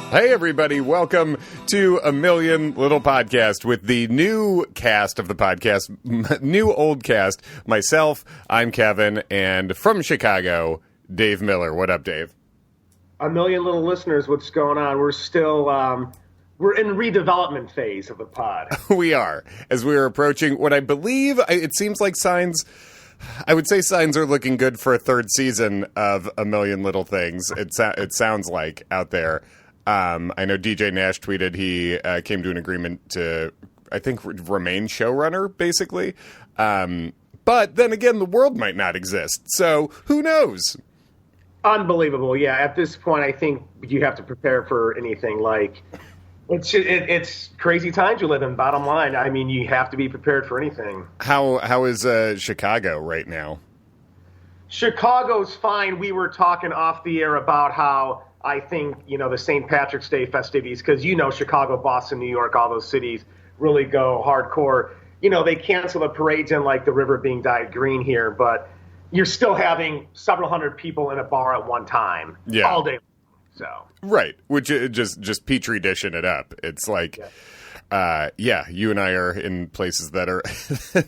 Hey, everybody. Welcome to A Million Little Podcast with the new cast of the podcast, new old cast. Myself, I'm Kevin, and from Chicago, Dave Miller. What up, Dave? A million little listeners, what's going on? We're still, we're in redevelopment phase of the pod. We are, as we are approaching what I believe, it seems like signs... I would say signs are looking good for a third season of A Million Little Things. It sounds like out there. I know DJ Nash tweeted he came to an agreement to, I think, remain showrunner, basically. But then again, the world might not exist. So who knows? Unbelievable. Yeah, at this point, I think you have to prepare for anything. Like, it's crazy times you live in, bottom line. I mean, you have to be prepared for anything. How is Chicago right now? Chicago's fine. We were talking off the air about how I think, the St. Patrick's Day festivities, because, Chicago, Boston, New York, all those cities really go hardcore. They cancel the parades and, like, the river being dyed green here, but you're still having several hundred people in a bar at one time all day long. So. Right, which just petri dishing it up. It's like, you and I are in places that are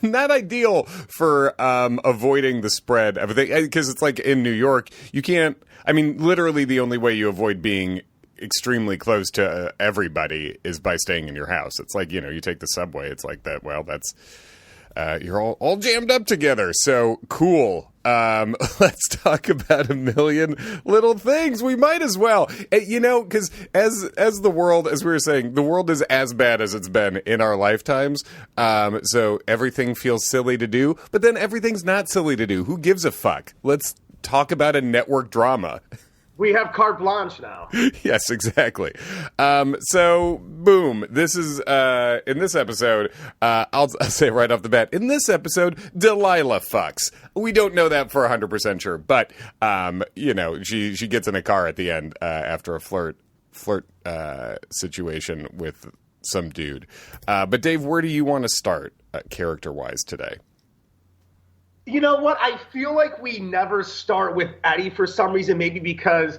not ideal for avoiding the spread of everything. Because it's like in New York, you can't. I mean, literally, the only way you avoid being extremely close to everybody is by staying in your house. It's like, you take the subway. It's like that. Well, that's you're all jammed up together. So cool. Let's talk about A Million Little Things. We might as well, because as the world, as we were saying, the world is as bad as it's been in our lifetimes. So everything feels silly to do, but then everything's not silly to do. Who gives a fuck? Let's talk about a network drama. We have carte blanche now. Yes, exactly. So, boom. This is, in this episode, I'll say right off the bat, in this Delilah fucks. We don't know that for 100% sure, but, she gets in a car at the end after a flirt situation with some dude. But, Dave, where do you want to start character-wise today? You know what? I feel like we never start with Eddie for some reason, maybe because,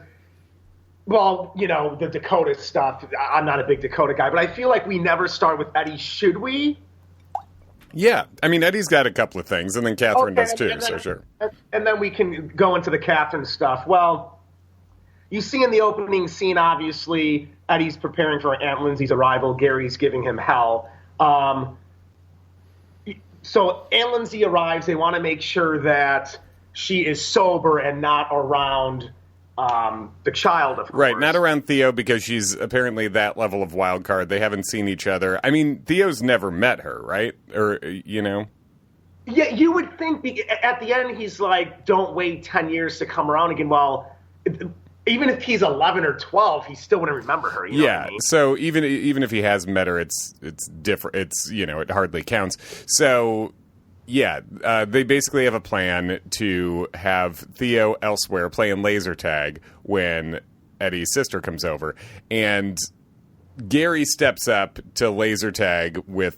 the Dakota stuff. I'm not a big Dakota guy, but I feel like we never start with Eddie. Should we? Yeah. I mean, Eddie's got a couple of things, and then Katherine does too, so sure. And then we can go into the captain stuff. Well, you see in the opening scene, obviously, Eddie's preparing for Aunt Lindsay's arrival. Gary's giving him hell. So Aunt Lindsay arrives. They want to make sure that she is sober and not around the child, of course. Right, not around Theo because she's apparently that level of wild card. They haven't seen each other. I mean, Theo's never met her, right? Or, Yeah, you would think at the end he's like, don't wait 10 years to come around again. Well, even if he's 11 or 12, he still wouldn't remember her. You know what I mean? So even if he has met her, it's different. It's, it hardly counts. So, they basically have a plan to have Theo elsewhere playing laser tag when Eddie's sister comes over. And Gary steps up to laser tag with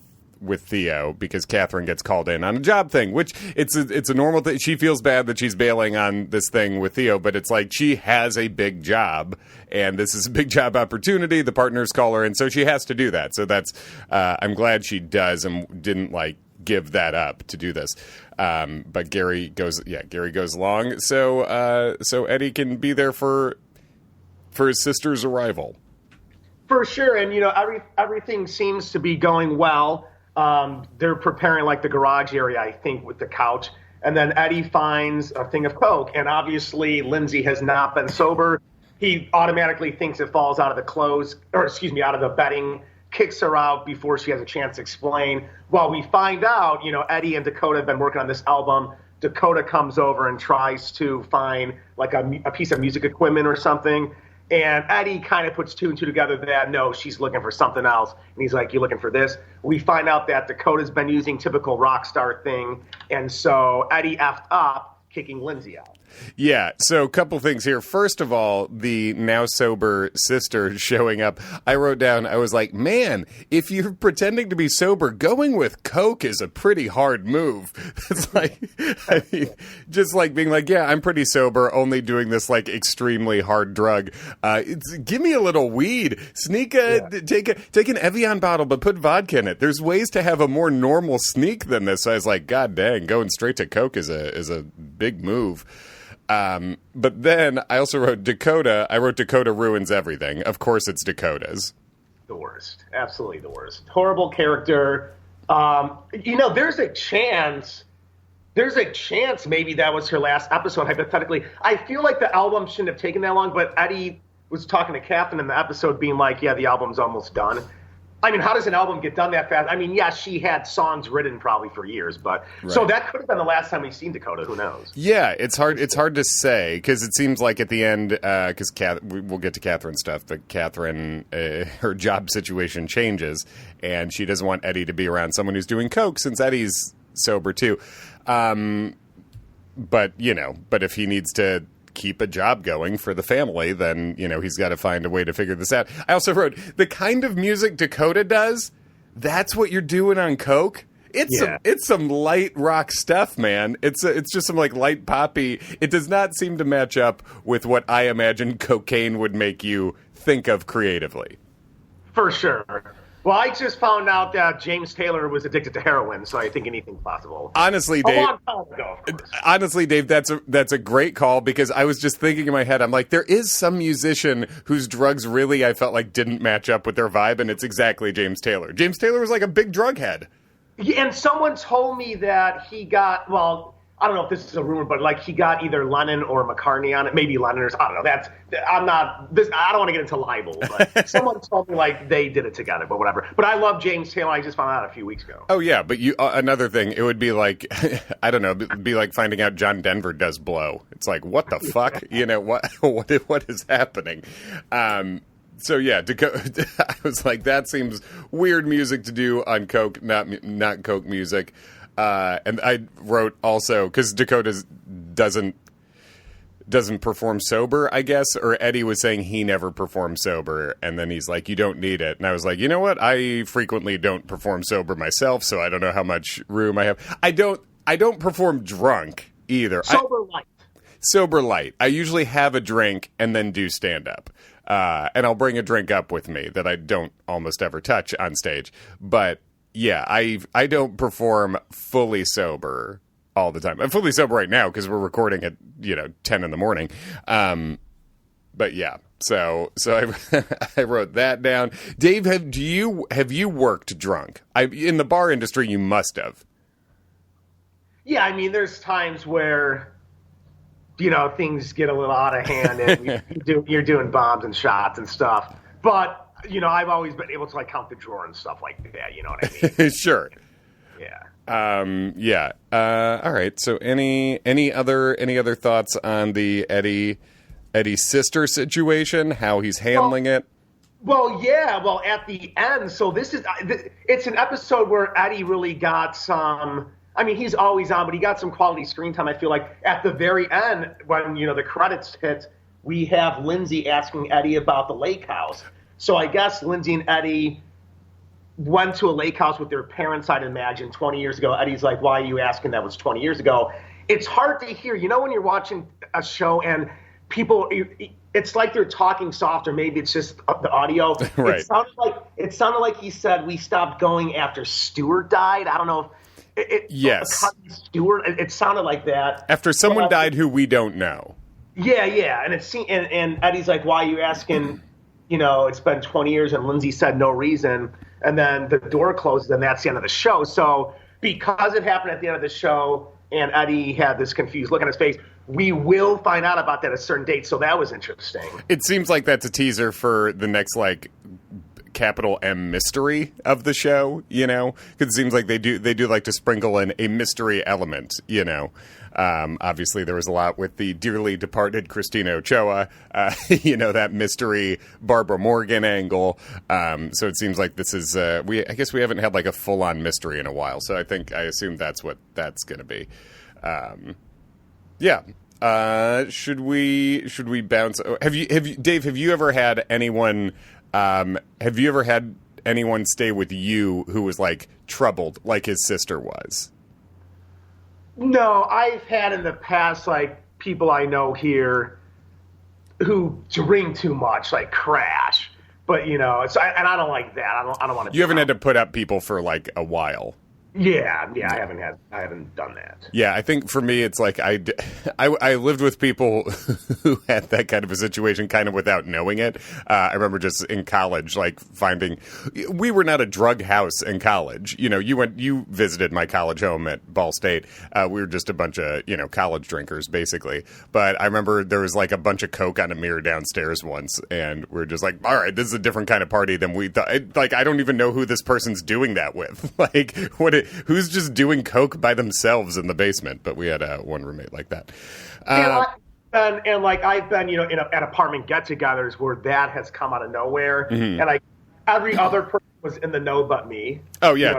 Theo because Katherine gets called in on a job thing, which it's a normal thing. She feels bad that she's bailing on this thing with Theo, but it's like she has a big job and this is a big job opportunity. The partners call her and so she has to do that. So that's, I'm glad she does and didn't give that up to do this. But Gary goes along. So Eddie can be there for his sister's arrival. For sure. And, everything seems to be going well. They're preparing the garage area, I think, with the couch. And then Eddie finds a thing of Coke. And obviously Lindsay has not been sober. He automatically thinks it falls out of the clothes, out of the bedding, kicks her out before she has a chance to explain. Well, we find out, Eddie and Dakota have been working on this album. Dakota comes over and tries to find a piece of music equipment or something. And Eddie kind of puts two and two together that, no, she's looking for something else. And he's like, you looking for this? We find out that Dakota's been using typical rock star thing. And so Eddie effed up, kicking Lindsay out. Yeah, so a couple things here. First of all, the now sober sister showing up. I wrote down, I was like, man, if you're pretending to be sober, going with Coke is a pretty hard move. It's like, I mean, just like being like, yeah, I'm pretty sober, only doing this like extremely hard drug. Give me a little weed. Take an Evian bottle, but put vodka in it. There's ways to have a more normal sneak than this. So I was like, God dang, going straight to Coke is a big move. But then I also wrote Dakota. I wrote Dakota ruins everything. Of course, it's Dakota's. The worst. Absolutely the worst. Horrible character. There's a chance maybe that was her last episode, hypothetically. I feel like the album shouldn't have taken that long, but Eddie was talking to Katherine in the episode being like, yeah, the album's almost done. I mean, how does an album get done that fast? I mean, yeah, she had songs written probably for years, but right. So that could have been the last time we've seen Dakota. Who knows? Yeah, it's hard to say because it seems like at the end, because we'll get to Katherine stuff, but Katherine, her job situation changes, and she doesn't want Eddie to be around someone who's doing coke since Eddie's sober too. But if he needs to keep a job going for the family, then, he's got to find a way to figure this out. I also wrote, the kind of music Dakota does, that's what you're doing on coke? It's some light rock stuff, man. It's just some like light poppy. It does not seem to match up with what I imagine cocaine would make you think of creatively. For sure. Well, I just found out that James Taylor was addicted to heroin, so I think anything's possible. Honestly, Dave. A long time ago, of course. Honestly, Dave, that's a great call because I was just thinking in my head, I'm like, there is some musician whose drugs really I felt like didn't match up with their vibe, and it's exactly James Taylor. James Taylor was like a big drug head. Yeah, and someone told me that he got, well, I don't know if this is a rumor, but like he got either Lennon or McCartney on it, maybe Lennon or I don't know. I don't want to get into libel, but someone told me like they did it together, but whatever. But I love James Taylor. I just found out a few weeks ago. Oh yeah, but another thing, it would be like I don't know, it'd be like finding out John Denver does blow. It's like what the fuck, what is happening? So yeah, Dakota, I was like, that seems weird music to do on coke, not coke music. And I wrote also because Dakota doesn't perform sober, I guess, or Eddie was saying he never performed sober, and then he's like, you don't need it, and I was like, you know what? I frequently don't perform sober myself, so I don't know how much room I have. I don't perform drunk either. Sober light. I usually have a drink and then do stand up. And I'll bring a drink up with me that I don't almost ever touch on stage. But yeah, I don't perform fully sober all the time. I'm fully sober right now because we're recording at 10 in the morning. But yeah, so I wrote that down. Dave, have you worked drunk? In the bar industry, you must have. Yeah, I mean, there's times where things get a little out of hand and you're doing bombs and shots and stuff. But, I've always been able to like count the drawer and stuff like that. You know what I mean? Sure. Yeah. All right. So any other thoughts on the Eddie sister situation, how he's handling it? Well, yeah. Well, at the end, so it's an episode where Eddie really got some, I mean, he's always on, but he got some quality screen time. I feel like at the very end, when, the credits hit, we have Lindsay asking Eddie about the lake house. So I guess Lindsay and Eddie went to a lake house with their parents, I'd imagine, 20 years ago. Eddie's like, why are you asking? That was 20 years ago. It's hard to hear. When you're watching a show and people, it's like they're talking soft, or maybe it's just the audio. Right. It sounded like he said, we stopped going after Stewart died. I don't know if yes. Stewart. It sounded like that. After someone died who we don't know. Yeah. And Eddie's like, why are you asking? It's been 20 years, and Lindsay said no reason. And then the door closes, and that's the end of the show. So because it happened at the end of the show, and Eddie had this confused look on his face, we will find out about that at a certain date. So that was interesting. It seems like that's a teaser for the next, capital M mystery of the show, because it seems like they do like to sprinkle in a mystery element, Obviously there was a lot with the dearly departed Christina Ochoa, that mystery Barbara Morgan angle. So it seems like this is, I guess we haven't had a full on mystery in a while. So I assume that's what that's going to be. Yeah. Should we bounce? Dave? Have you ever had anyone? Have you ever had anyone stay with you who was like troubled, like his sister was? No, I've had in the past like people I know here who drink too much, like crash. But and I don't like that. I don't want to. You haven't had to put up people for like a while. Yeah, I haven't done that. Yeah, I think for me, it's like I lived with people who had that kind of a situation kind of without knowing it. I remember just in college, like we were not a drug house in college. You visited my college home at Ball State. We were just a bunch of, college drinkers basically. But I remember there was like a bunch of Coke on a mirror downstairs once. And we were just like, all right, this is a different kind of party than we thought. Like, I don't even know who this person's doing that with. Like, who's just doing Coke by themselves in the basement? But we had one roommate like that. I've been, at apartment get-togethers where that has come out of nowhere, and every other person was in the know but me. Oh yeah,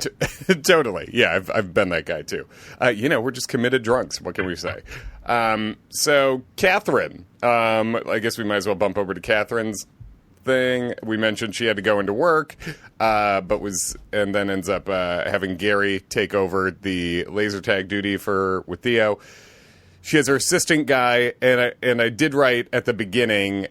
totally. Yeah, I've been that guy too. We're just committed drunks. What can we say? So Katherine, I guess we might as well bump over to Katherine's thing. We mentioned she had to go into work, and then ends up having Gary take over the laser tag duty with Theo. She has her assistant guy, and I did write at the beginning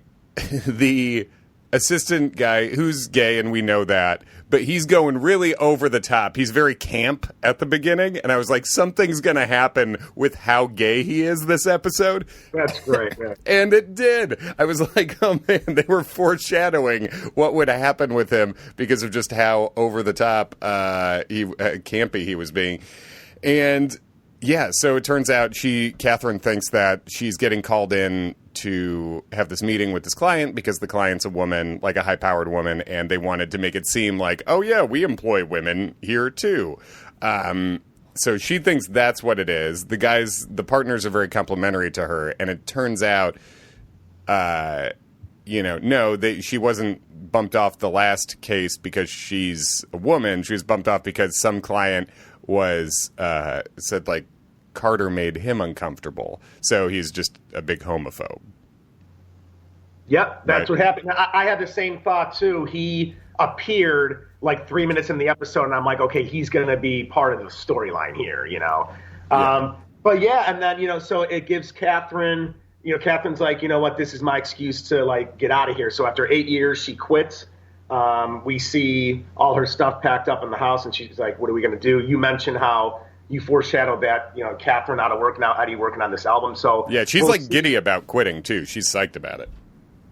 the assistant guy who's gay, and we know that, but he's going really over the top. He's very camp at the beginning, and I was like, something's going to happen with how gay he is this episode. That's great, man. And it did. I was like, oh man, they were foreshadowing what would happen with him because of just how over the top campy he was being. And yeah, so it turns out Katherine thinks that she's getting called in to have this meeting with this client because the client's a woman, like a high-powered woman, and they wanted to make it seem like, oh yeah, we employ women here too. So she thinks that's what it is. The partners are very complimentary to her, and it turns out, she wasn't bumped off the last case because she's a woman. She was bumped off because some client said like Carter made him uncomfortable. So he's just a big homophobe. Yep, that's right. What happened. I had the same thought too. He appeared like 3 minutes in the episode, and I'm like, okay, he's going to be part of the storyline here, Yeah. But yeah, and then, so it gives Katherine, Katherine's like, you know what, this is my excuse to like get out of here. So after 8 years, she quits. We see all her stuff packed up in the house, and she's like, what are we going to do? You mentioned how you foreshadowed that, Katherine out of work now, Eddie working on this album. So yeah, she's giddy about quitting too. She's psyched about it.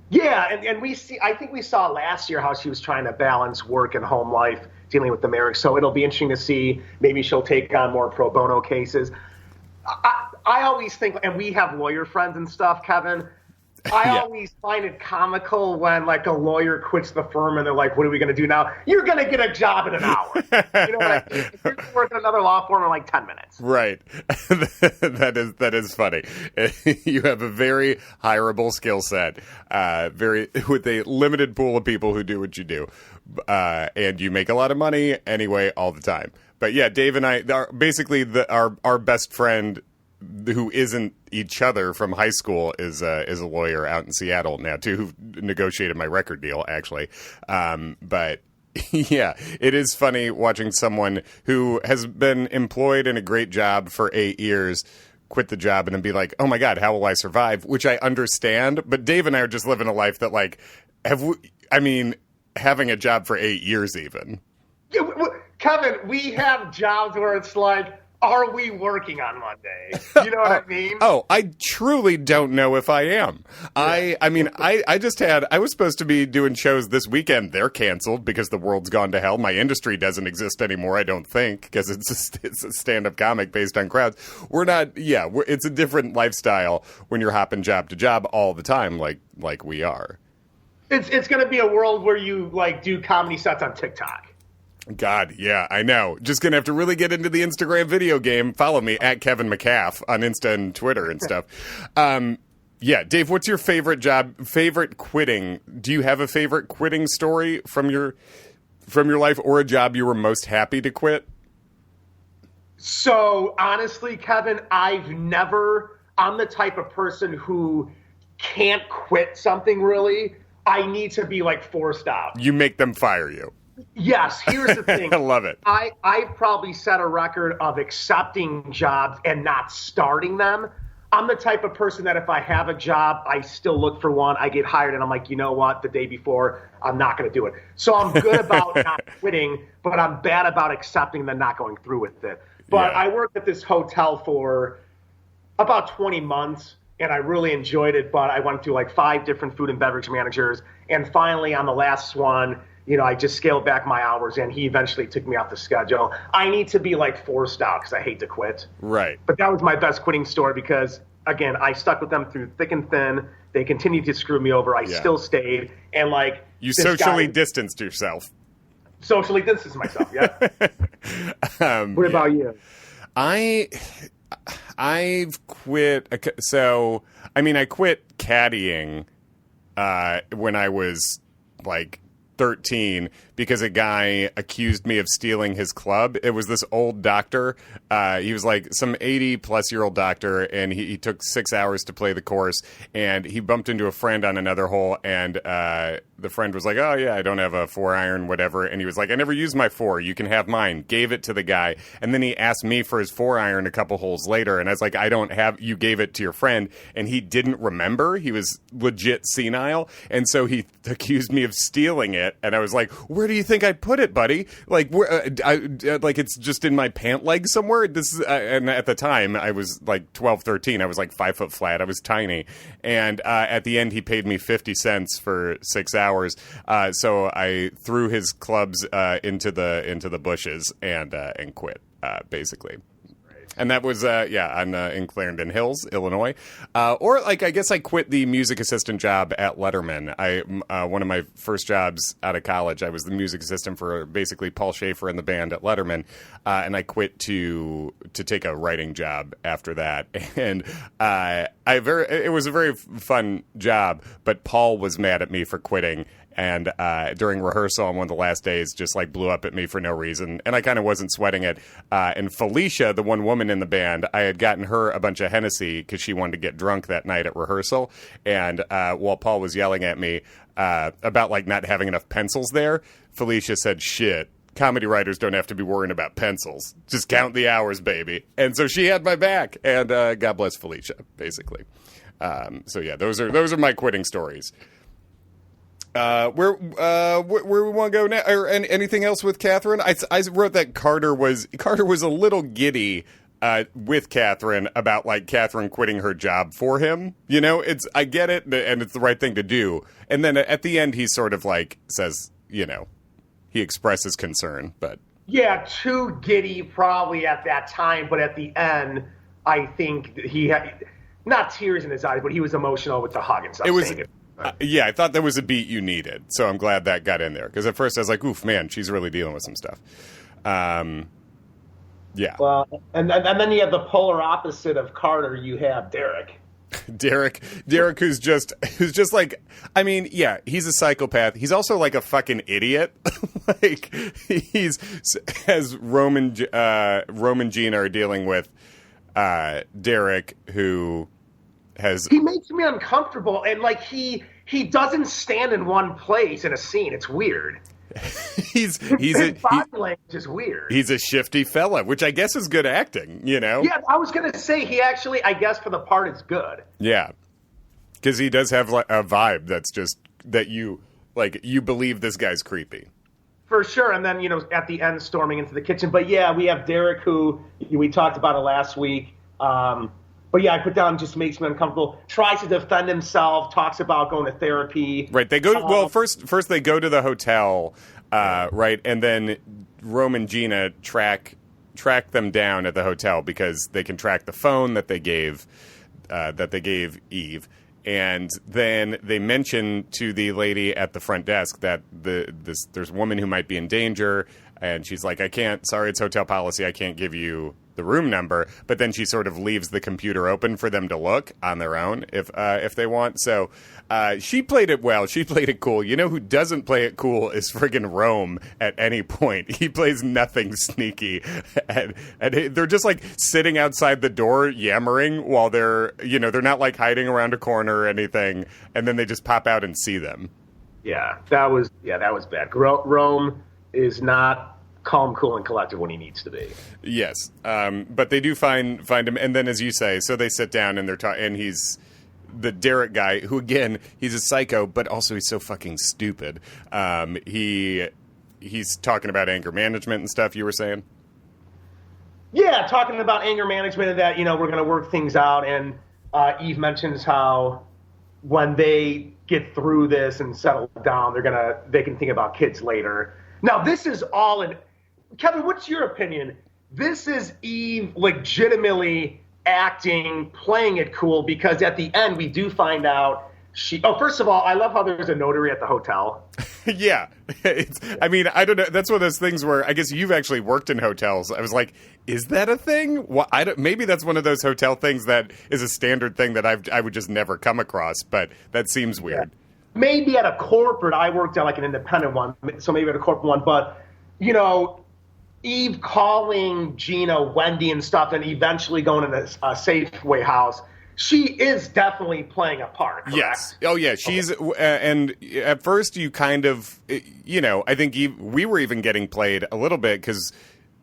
Yeah, and I think we saw last year how she was trying to balance work and home life, dealing with the marriage. So it'll be interesting to see. Maybe she'll take on more pro bono cases. I always think, and we have lawyer friends and stuff, Kevin. I always find it comical when like a lawyer quits the firm and they're like, what are we going to do now? You're going to get a job in an hour. You know what I mean? You're going to work at another law firm in like 10 minutes. Right. That is funny. You have a very hireable skill set, with a limited pool of people who do what you do. And you make a lot of money anyway all the time. But yeah, Dave and I are basically our best friend who isn't each other from high school is a lawyer out in Seattle now too, who negotiated my record deal actually. But yeah, it is funny watching someone who has been employed in a great job for 8 years quit the job and then be like, oh my God, how will I survive? Which I understand. But Dave and I are just living a life that like, having a job for 8 years even. Yeah, Kevin, we have jobs where it's like, are we working on Monday? You know what I mean? Oh, I truly don't know if I am. Yeah. I was supposed to be doing shows this weekend. They're canceled because the world's gone to hell. My industry doesn't exist anymore, I don't think, because it's a stand-up comic based on crowds. It's a different lifestyle when you're hopping job to job all the time like we are. It's going to be a world where you like do comedy sets on TikTok. God, yeah, I know. Just going to have to really get into the Instagram video game. Follow me at Kevin McCaff on Insta and Twitter and stuff. Yeah, Dave, what's your favorite job, favorite quitting? Do you have a favorite quitting story from your life or a job you were most happy to quit? So, honestly, Kevin, I I'm the type of person who can't quit something really. I need to be like forced out. You make them fire you. Yes, here's the thing. I love it. I've probably set a record of accepting jobs and not starting them. I'm the type of person that if I have a job, I still look for one. I get hired and I'm like, you know what? The day before, I'm not going to do it. So I'm good about not quitting, but I'm bad about accepting and then not going through with it. But I worked at this hotel for about 20 months and I really enjoyed it. But I went through like 5 different food and beverage managers. And finally on the last one, I just scaled back my hours and he eventually took me off the schedule. I need to be like forced out because I hate to quit. Right. But that was my best quitting story because, again, I stuck with them through thick and thin. They continued to screw me over. I still stayed. And like you socially distanced yourself. Socially distanced myself, yeah. What about you? I've quit. So, I quit caddying when I was like 13 because a guy accused me of stealing his club. It was this old doctor. He was like some 80-plus-year-old doctor, and he took 6 hours to play the course, and he bumped into a friend on another hole, and the friend was like, oh, yeah, I don't have a 4-iron, whatever. And he was like, I never used my 4. You can have mine. Gave it to the guy. And then he asked me for his 4-iron a couple holes later, and I was like, I don't have, you gave it to your friend. And he didn't remember. He was legit senile. And so he accused me of stealing it. And I was like, where do you think I put it, buddy? Like, like it's just in my pant leg somewhere. This is, and at the time, I was like 12, 13. I was like 5 foot flat. I was tiny. And at the end, he paid me 50 cents for 6 hours. So I threw his clubs into the bushes and quit, basically. And that was, in Clarendon Hills, Illinois. Or, like, I guess I quit the music assistant job at Letterman. One of my first jobs out of college, I was the music assistant for basically Paul Schaefer and the band at Letterman. And I quit to take a writing job after that. And it was a very fun job, but Paul was mad at me for quitting. And during rehearsal on one of the last days, just like blew up at me for no reason. And I kind of wasn't sweating it. And Felicia, the one woman in the band, I had gotten her a bunch of Hennessy because she wanted to get drunk that night at rehearsal. And while Paul was yelling at me about like not having enough pencils there, Felicia said, shit. Comedy writers don't have to be worrying about pencils. Just count the hours, baby. And so she had my back. And God bless Felicia, basically. So yeah, those are my quitting stories. Where we want to go now, or anything else with Katherine? I wrote that Carter was a little giddy with Katherine about like Katherine quitting her job for him. I get it, and it's the right thing to do. And then at the end, he sort of like says, he expresses concern, but yeah, too giddy probably at that time, but at the end, I think he had not tears in his eyes, but he was emotional with the hug and stuff. It was. Yeah, I thought that was a beat you needed, so I'm glad that got in there. Because at first I was like, oof, man, she's really dealing with some stuff. Yeah. Well, and then you have the polar opposite of Carter. You have Derek. Derek, who's just like, I mean, yeah, he's a psychopath. He's also like a fucking idiot. Like he's as Rome and Gina are dealing with Derek, who he makes me uncomfortable, and like he doesn't stand in one place in a scene. It's weird. His body language is weird. He's a shifty fella, which I guess is good acting, Yeah, I was gonna say he actually, I guess for the part, is good. Yeah, because he does have like a vibe that's just that you believe this guy's creepy. For sure, and then at the end storming into the kitchen. But yeah, we have Derek, who we talked about it last week. But yeah, I put down just makes me uncomfortable. Tries to defend himself. Talks about going to therapy. Right. They go first they go to the hotel, right, and then Rome and Gina track them down at the hotel because they can track the phone that they gave Eve, and then they mention to the lady at the front desk that there's a woman who might be in danger. And she's like, I can't, sorry, it's hotel policy, I can't give you the room number. But then she sort of leaves the computer open for them to look on their own if they want. So she played it well. She played it cool. You know who doesn't play it cool is friggin' Rome at any point. He plays nothing sneaky. And they're just like sitting outside the door yammering while they're not like hiding around a corner or anything. And then they just pop out and see them. Yeah, that was bad. Rome is not calm, cool, and collected when he needs to be. Yes, but they do find him, and then as you say, so they sit down and they're talking, and he's the Derek guy, who again, he's a psycho, but also he's so fucking stupid. He's talking about anger management and stuff. You were saying, yeah, talking about anger management and that we're going to work things out, and Eve mentions how when they get through this and settle down, they can think about kids later. Now, this is all in... Kevin, what's your opinion? This is Eve legitimately acting, playing it cool, because at the end we do find out first of all, I love how there's a notary at the hotel. Yeah. I don't know. That's one of those things where I guess you've actually worked in hotels. I was like, is that a thing? Well, maybe that's one of those hotel things that is a standard thing that I would just never come across, but that seems weird. Yeah. Maybe at a corporate, I worked at like an independent one, so maybe at a corporate one, but, Eve calling Gina Wendy and stuff and eventually going in a Safeway house, she is definitely playing a part, correct? Yes. Oh, yeah. She's and at first you kind of, I think we were even getting played a little bit because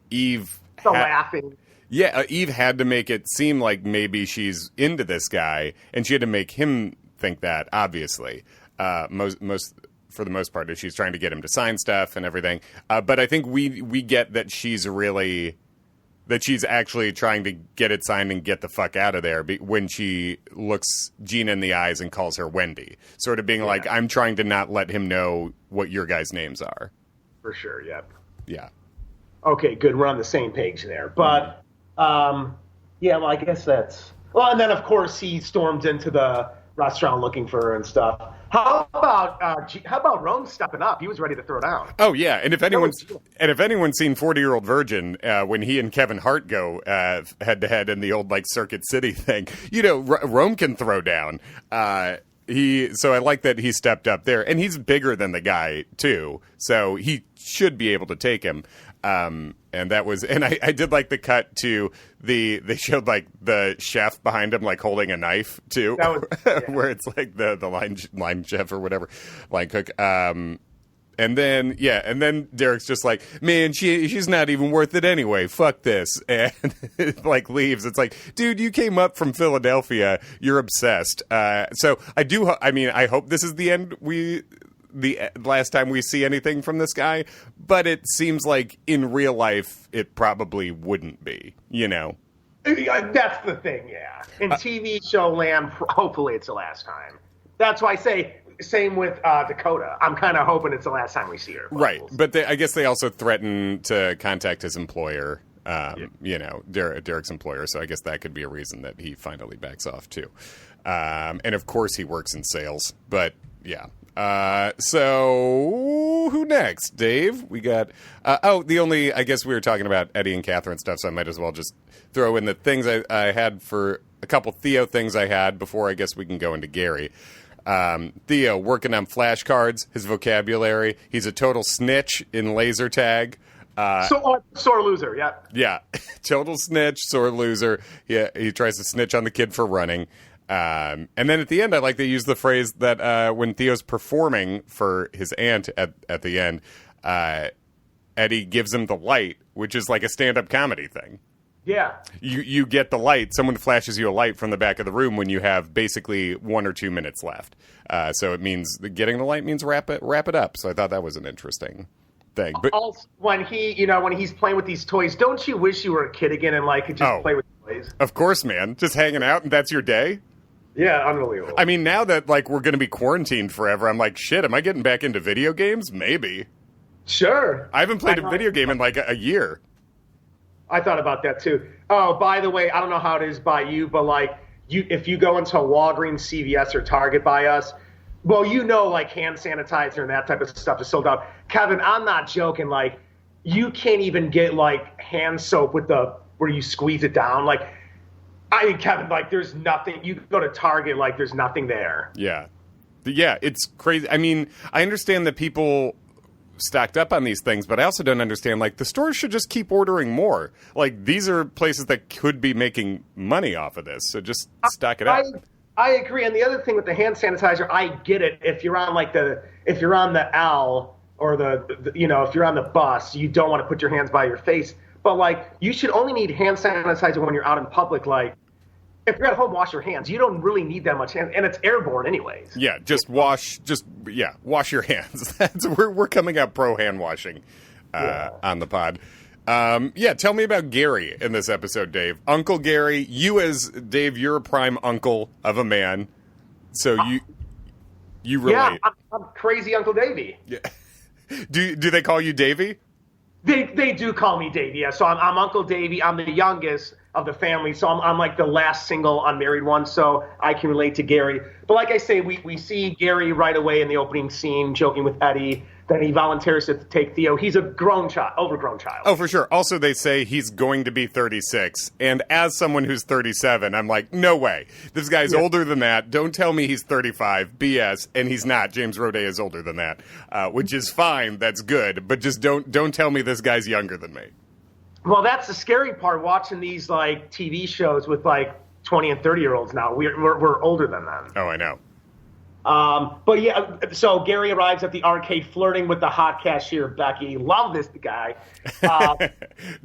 Eve... laughing. Yeah, Eve had to make it seem like maybe she's into this guy, and she had to make him think that, obviously. For the most part, she's trying to get him to sign stuff and everything. But I think we get that she's actually trying to get it signed and get the fuck out of there when she looks Gina in the eyes and calls her Wendy, sort of being like, I'm trying to not let him know what your guys' names are. For sure. Yep. Yeah. Okay, good. We're on the same page there. But, well, I guess that's... Well, and then, of course, he storms into the restaurant looking for her and stuff. How about Rome stepping up? He was ready to throw down. Oh yeah, and if anyone's seen 40-Year-Old Virgin, when he and Kevin Hart go head to head in the old like Circuit City thing, Rome can throw down. So I like that he stepped up there, and he's bigger than the guy too, so he should be able to take him. And that was, and I did like the cut to they showed like the chef behind him, like holding a knife too, that was, where it's like the line chef or whatever, line cook. And then Derek's just like, man, she's not even worth it anyway. Fuck this. And like leaves. It's like, dude, you came up from Philadelphia. You're obsessed. So I hope this is the end the last time we see anything from this guy, but it seems like in real life it probably wouldn't be, That's the thing, yeah. In TV show land, hopefully it's the last time. That's why I say, same with Dakota. I'm kind of hoping it's the last time we see her. Right, but I guess they also threaten to contact his employer, Derek's employer, so I guess that could be a reason that he finally backs off too. And of course he works in sales, but yeah. So who next, Dave? We got, I guess we were talking about Eddie and Katherine stuff, so I might as well just throw in the things I had for a couple Theo things I had before I guess we can go into Gary. Theo working on flashcards, his vocabulary. He's a total snitch in laser tag. Sore loser, yeah. Yeah. Total snitch, sore loser. Yeah, he tries to snitch on the kid for running. And then at the end, I like they use the phrase that when Theo's performing for his aunt at the end, Eddie gives him the light, which is like a stand-up comedy thing. Yeah. You get the light. Someone flashes you a light from the back of the room when you have basically 1 or 2 minutes left. So it means getting the light means wrap it up. So I thought that was an interesting thing. But also, when he's playing with these toys, don't you wish you were a kid again and could just play with toys? Of course, man. Just hanging out and that's your day. Yeah, unbelievable. I mean, now that we're going to be quarantined forever, I'm like, shit, am I getting back into video games? Maybe. Sure. I haven't played a video game in a year. I thought about that too. Oh, by the way, I don't know how it is by you, but if you go into Walgreens, CVS, or Target by us, well, hand sanitizer and that type of stuff is sold out. Kevin, I'm not joking. you can't even get like hand soap with where you squeeze it down. Like, Kevin, like there's nothing. You go to Target, like there's nothing there. Yeah. Yeah, it's crazy. I mean, I understand that people stocked up on these things, but I also don't understand, like, the stores should just keep ordering more. Like, these are places that could be making money off of this, so just stock it up. I agree. And the other thing with the hand sanitizer, I get it. If you're on if you're on the L or if you're on the bus, you don't want to put your hands by your face. But like, you should only need hand sanitizer when you're out in public. Like, if you're at home, wash your hands. You don't really need that much hand, and it's airborne anyways. Yeah, wash your hands. We're coming out pro hand washing on the pod. Tell me about Gary in this episode, Dave. Uncle Gary, you as Dave, you're a prime uncle of a man, so you relate. Yeah, I'm crazy Uncle Davey. Yeah. Do they call you Davey? They do call me Davey. Yeah, so I'm Uncle Davey. I'm the youngest of the family, so I'm like the last single unmarried one, so I can relate to Gary. But like I say, we see Gary right away in the opening scene joking with Eddie. Then he volunteers to take Theo. He's a overgrown child. Oh, for sure. Also, they say he's going to be 36. And as someone who's 37, I'm like, no way. This guy's older than that. Don't tell me he's 35. BS. And he's not. James Roday is older than that, which is fine. That's good. But just don't tell me this guy's younger than me. Well, that's the scary part, watching these like TV shows with like 20 and 30-year-olds now. We're older than them. Oh, I know. But yeah, so Gary arrives at the arcade flirting with the hot cashier, Becky. Love this guy.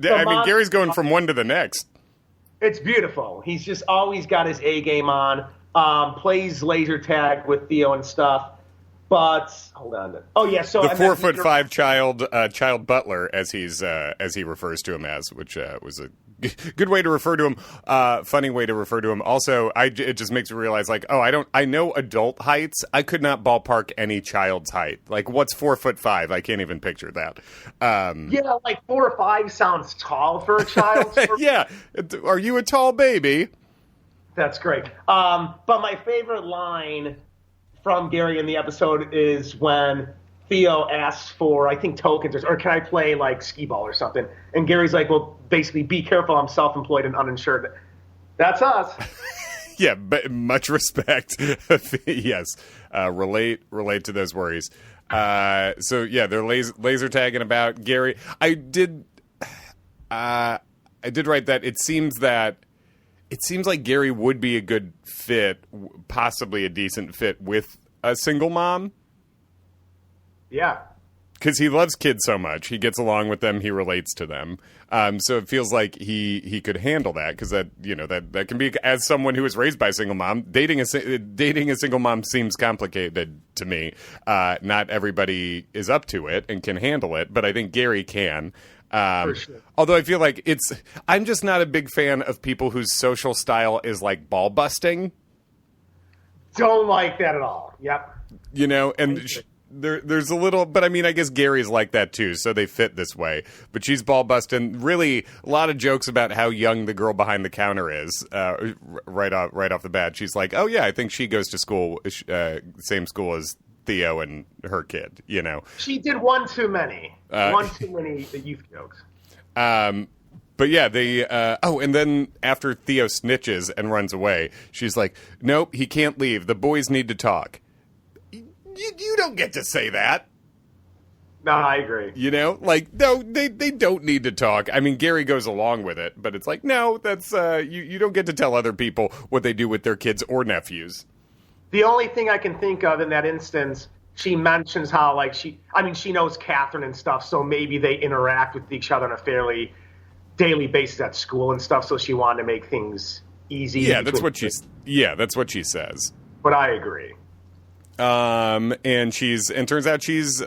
Gary's going from one to the next. It's beautiful. He's just always got his A game on, plays laser tag with Theo and stuff. But hold on. Oh yeah, so the 4'5" child butler, as he refers to him as, which was a good way to refer to him. Funny way to refer to him. Also, it just makes me realize, like, I know adult heights. I could not ballpark any child's height. Like, what's 4'5"? I can't even picture that. Yeah, like 4 or 5 sounds tall for a child. Yeah, are you a tall baby? That's great. But my favorite line from Gary in the episode is when Theo asks for, I think, tokens, or can I play like skee ball or something? And Gary's like, well, basically, be careful. I'm self-employed and uninsured. That's us. Yeah, but much respect. Yes, relate to those worries. So yeah, they're laser tagging about Gary. I did write that it seems like Gary would be a good fit, possibly a decent fit with a single mom. Yeah. Because he loves kids so much. He gets along with them. He relates to them. So it feels like he could handle that, because that can be, as someone who was raised by a single mom, dating a single mom seems complicated to me. Not everybody is up to it and can handle it, but I think Gary can. For sure. Although I feel like I'm just not a big fan of people whose social style is like ball busting. Don't like that at all. Yep. And there's a little, but I mean, I guess Gary's like that too, so they fit this way. But she's ball busting. Really, a lot of jokes about how young the girl behind the counter is. Right off the bat, she's like, "Oh yeah, I think she goes to school, same school as Theo and her kid." She did one too many youth jokes. But yeah, and then after Theo snitches and runs away, she's like, "Nope, he can't leave. The boys need to talk." You don't get to say that. No, I agree. No, they don't need to talk. I mean, Gary goes along with it, but it's like, no, that's you don't get to tell other people what they do with their kids or nephews. The only thing I can think of in that instance, she mentions how she knows Katherine and stuff, so maybe they interact with each other on a fairly daily basis at school and stuff, so she wanted to make things easy. Yeah, that's what she says. But I agree. And turns out she was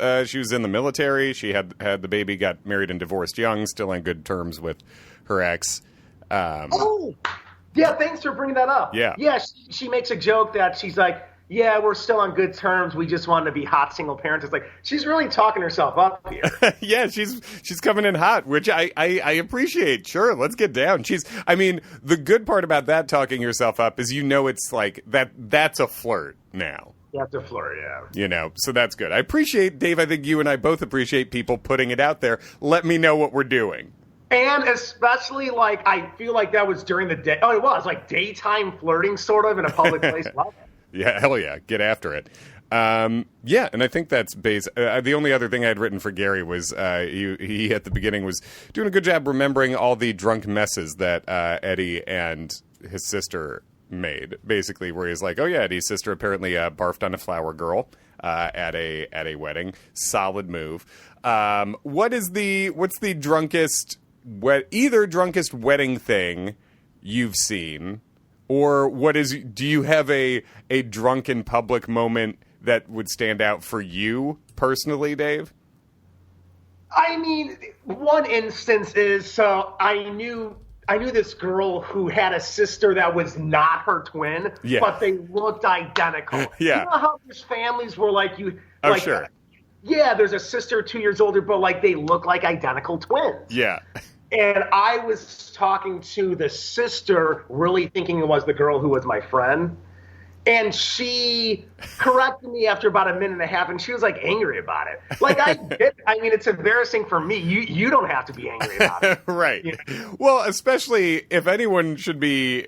in the military. She had the baby, got married and divorced young, still on good terms with her ex. Yeah, thanks for bringing that up. Yeah, she makes a joke that she's like, yeah, we're still on good terms. We just want to be hot single parents. It's like, she's really talking herself up here. Yeah, she's coming in hot, which I appreciate. Sure, let's get down. The good part about that, talking yourself up, is it's like that's a flirt now. You have to flirt, yeah. You know, so that's good. I appreciate, Dave, I think you and I both appreciate people putting it out there. Let me know what we're doing. And especially, like, I feel like that was during the day. Oh, it was, like, daytime flirting, sort of, in a public place. Love it. Yeah, hell yeah. Get after it. Yeah, and I think that's the only other thing I had written for Gary was he at the beginning was doing a good job remembering all the drunk messes that Eddie and his sister made. Basically, where he's like, "Oh yeah, Eddie's sister apparently barfed on a flower girl at a wedding. Solid move." What's the drunkest drunkest wedding thing you've seen, or do you have a drunken public moment that would stand out for you personally, Dave? I mean, one instance is, so I knew this girl who had a sister that was not her twin, but they looked identical. Yeah. You know how there's families where, like, sure. Yeah, there's a sister 2 years older, but, like, they look like identical twins. Yeah. And I was talking to the sister, really thinking it was the girl who was my friend. And she corrected me after about a minute and a half, and she was, like, angry about it. Like, I mean, it's embarrassing for me. You don't have to be angry about it. Right. You know? Well, especially if anyone should be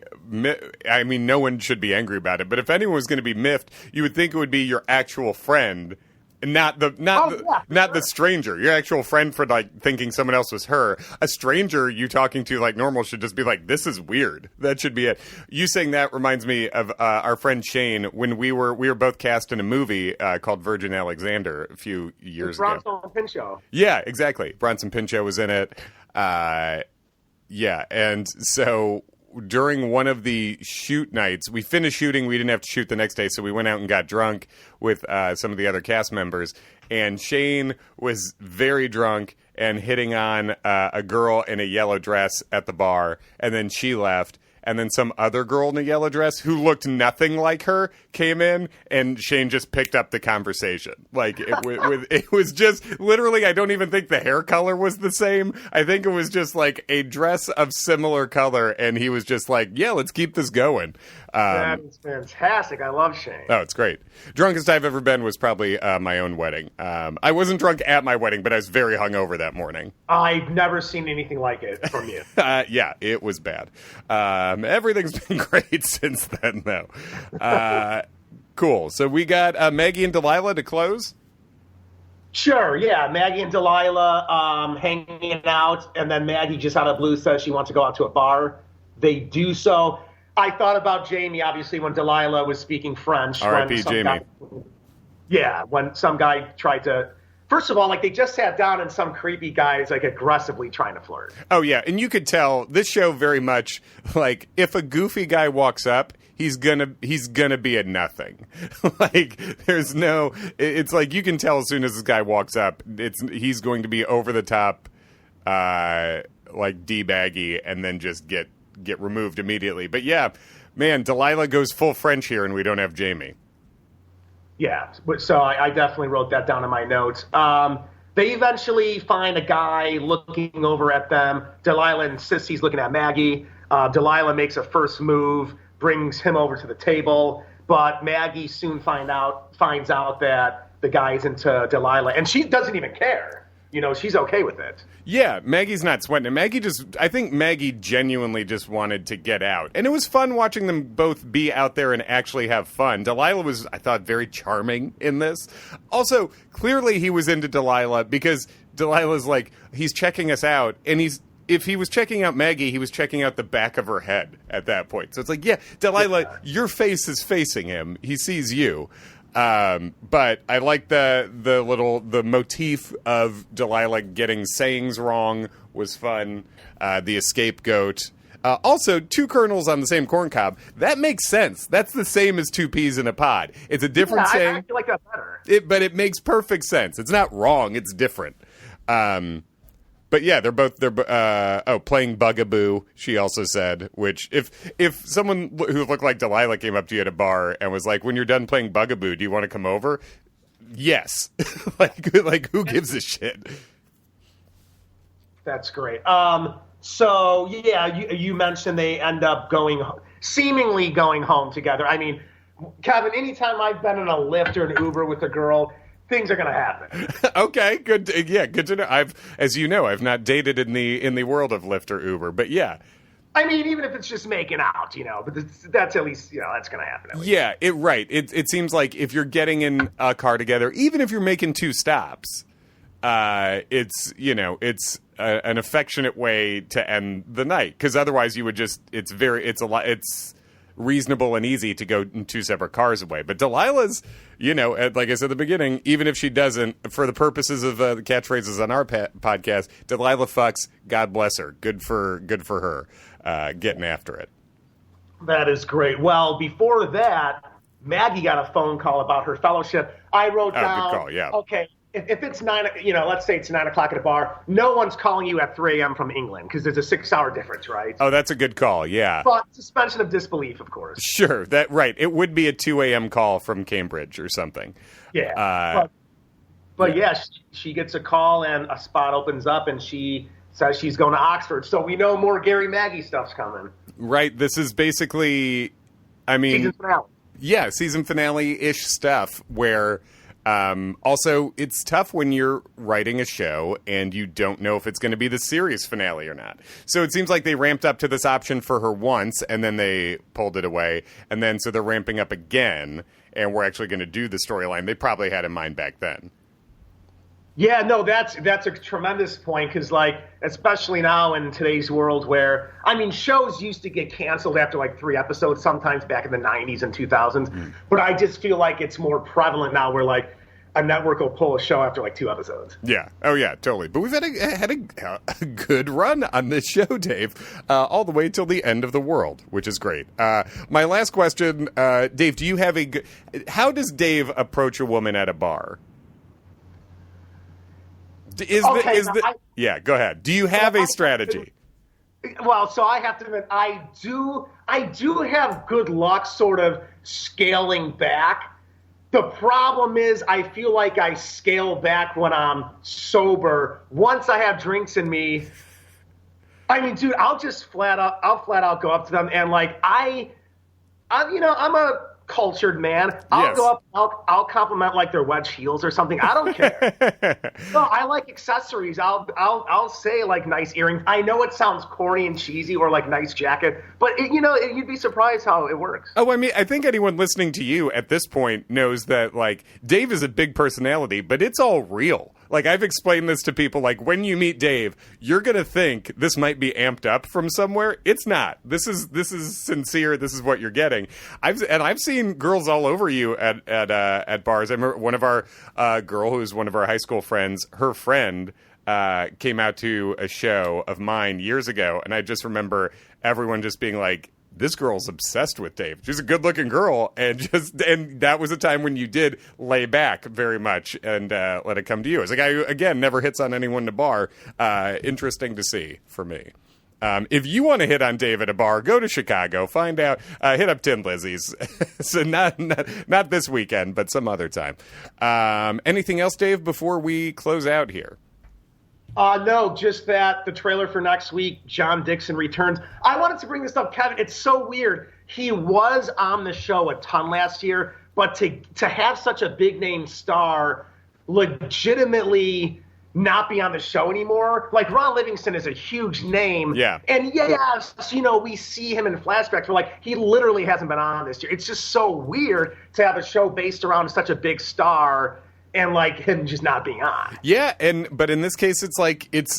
I mean, no one should be angry about it, but if anyone was going to be miffed, you would think it would be your actual friend. Not the stranger. Your actual friend for, like, thinking someone else was her. A stranger you talking to like normal should just be like, this is weird. That should be it. You saying that reminds me of our friend Shane when we were both cast in a movie called Virgin Alexander a few years ago. Bronson Pinchot. Yeah, exactly. Bronson Pinchot was in it. Yeah, and so during one of the shoot nights, we finished shooting. We didn't have to shoot the next day, so we went out and got drunk with some of the other cast members. And Shane was very drunk and hitting on a girl in a yellow dress at the bar, and then she left. And then some other girl in a yellow dress who looked nothing like her came in, and Shane just picked up the conversation. Like, it was just literally, I don't even think the hair color was the same. I think it was just like a dress of similar color, and he was just like, yeah, let's keep this going. That is fantastic. I love Shane. Oh, it's great. Drunkest I've ever been was probably my own wedding. I wasn't drunk at my wedding, but I was very hungover that morning. I've never seen anything like it from you. Yeah, it was bad. Everything's been great since then, though. Cool. So we got Maggie and Delilah to close? Sure, yeah. Maggie and Delilah hanging out, and then Maggie just out of blue says she wants to go out to a bar. They do so. I thought about Jamie, obviously, when Delilah was speaking French. R.I.P. Jamie. When some guy tried to... First of all, like, they just sat down and some creepy guy is, like, aggressively trying to flirt. Oh, yeah. And you could tell this show very much, like, if a goofy guy walks up, he's gonna be a nothing. Like, there's no... It's like you can tell as soon as this guy walks up, he's going to be over the top, like, D-baggy, and then just get removed immediately. But yeah, man, Delilah goes full French here, and we don't have Jamie. Yeah, so I definitely wrote that down in my notes. They eventually find a guy looking over at them. Delilah insists he's looking at Maggie. Delilah makes a first move, brings him over to the table, but Maggie soon finds out that the guy's into Delilah, and she doesn't even care. You know, she's okay with it. Yeah, Maggie's not sweating it. I think Maggie genuinely just wanted to get out. And it was fun watching them both be out there and actually have fun. Delilah was, I thought, very charming in this. Also, clearly he was into Delilah because Delilah's like, he's checking us out, and if he was checking out Maggie, he was checking out the back of her head at that point. So it's like, yeah, Delilah, your face is facing him. He sees you. But I like the motif of Delilah getting sayings wrong was fun. The scapegoat. Also, two kernels on the same corn cob. That makes sense. That's the same as two peas in a pod. It's a different saying. I feel like that better. But it makes perfect sense. It's not wrong. It's different. But yeah, they're playing Bugaboo, she also said, which if someone who looked like Delilah came up to you at a bar and was like, when you're done playing Bugaboo, do you want to come over? Yes. like who gives a shit? That's great. So yeah, you mentioned they end up seemingly going home together. I mean, Kevin, anytime I've been in a Lyft or an Uber with a girl, things are going to happen. Okay, good. Yeah, good to know. As you know, I've not dated in the world of Lyft or Uber, but yeah. I mean, even if it's just making out, but that's at least, that's going to happen. At least. Yeah, right. It seems like if you're getting in a car together, even if you're making 2 stops, it's an affectionate way to end the night, because otherwise you would just it's reasonable and easy to go in 2 separate cars away. But Delilah's, like I said at the beginning, even if she doesn't, for the purposes of the catchphrases on our podcast, Delilah fucks. God bless her. Good for her, getting after it. That is great. Well, before that, Maggie got a phone call about her fellowship. I wrote down. Good call, yeah. Okay. If it's 9, let's say it's 9 o'clock at a bar, no one's calling you at 3 a.m. from England because there's a 6-hour difference, right? Oh, that's a good call, yeah. But suspension of disbelief, of course. Sure, right. It would be a 2 a.m. call from Cambridge or something. Yeah. But yeah, she gets a call and a spot opens up and she says she's going to Oxford. So we know more Gary Maggie stuff's coming. Right. This is basically, season finale. Yeah, season finale-ish stuff where... also, it's tough when you're writing a show and you don't know if it's going to be the series finale or not. So it seems like they ramped up to this option for her once, and then they pulled it away. And then so they're ramping up again, and we're actually going to do the storyline they probably had in mind back then. Yeah, no, that's a tremendous point because, especially now in today's world where, shows used to get canceled after 3 episodes, sometimes back in the 90s and 2000s. But I just feel like it's more prevalent now where, a network will pull a show after 2 episodes. Yeah. Oh, yeah, totally. But we've had a good run on this show, Dave, all the way till the end of the world, which is great. My last question, Dave, do you have how does Dave approach a woman at a bar? Yeah, go ahead. Do you have a strategy? Well, so I have to admit, I do have good luck sort of scaling back. The problem is I feel like I scale back when I'm sober. Once I have drinks in me, dude, I'll flat out go up to them and I'm a cultured man. I'll go up, I'll compliment their wedge heels or something. I don't care. No, I like accessories. I'll say nice earrings. I know it sounds corny and cheesy or nice jacket, but you'd be surprised how it works. Oh, I think anyone listening to you at this point knows that Dave is a big personality, but it's all real. I've explained this to people, when you meet Dave, you're going to think this might be amped up from somewhere. It's not. This is sincere. This is what you're getting. I've seen girls all over you at bars. I remember one of our girl who's one of our high school friends, her friend came out to a show of mine years ago, and I just remember everyone just being like, this girl's obsessed with Dave. She's a good-looking girl, and that was a time when you did lay back very much and let it come to you. As a guy who, again, never hits on anyone in a bar, interesting to see for me. If you want to hit on Dave at a bar, go to Chicago, find out, hit up Tin Lizzie's. So not this weekend, but some other time. Anything else, Dave, before we close out here? No, just that the trailer for next week, John Dixon returns. I wanted to bring this up, Kevin. It's so weird. He was on the show a ton last year, but to have such a big name star legitimately not be on the show anymore. Ron Livingston is a huge name. Yeah. And yes, we see him in flashbacks. We're he literally hasn't been on this year. It's just so weird to have a show based around such a big star and him just not being on. Yeah, but in this case, it's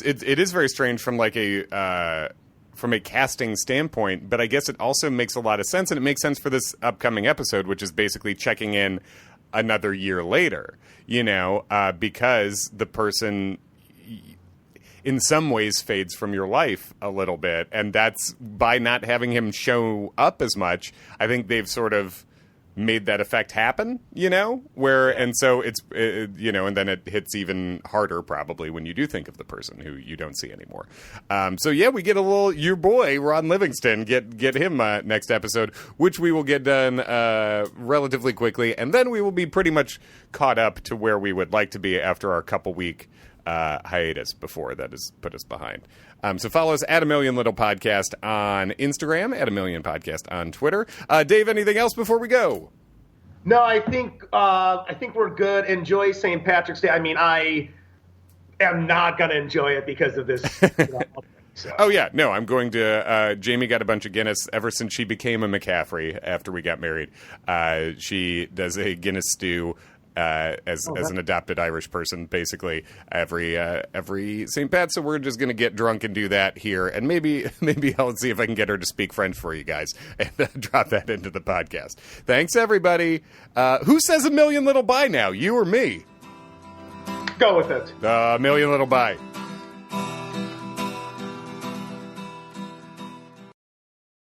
it is very strange from from a casting standpoint. But I guess it also makes a lot of sense, and it makes sense for this upcoming episode, which is basically checking in another year later. Because the person in some ways fades from your life a little bit, and that's by not having him show up as much. I think they've sort of made that effect happen, and so it's, and then it hits even harder probably when you do think of the person who you don't see anymore. So yeah, we get a little, your boy, Ron Livingston, get him next episode, which we will get done relatively quickly. And then we will be pretty much caught up to where we would like to be after our couple week hiatus before that has put us behind. So follow us at A Million Little Podcast on Instagram, at A Million Podcast on Twitter. Dave, anything else before we go? No, I think we're good. Enjoy St. Patrick's Day. I mean, I am not going to enjoy it because of this. So. Oh, yeah. No, I'm going to Jamie got a bunch of Guinness ever since she became a McCaffrey after we got married. She does a Guinness stew as an adopted Irish person, basically, every St. Pat. So we're just going to get drunk and do that here. And maybe I'll see if I can get her to speak French for you guys and drop that into the podcast. Thanks, everybody. Who says a million little bye now, you or me? Go with it. A million little bye.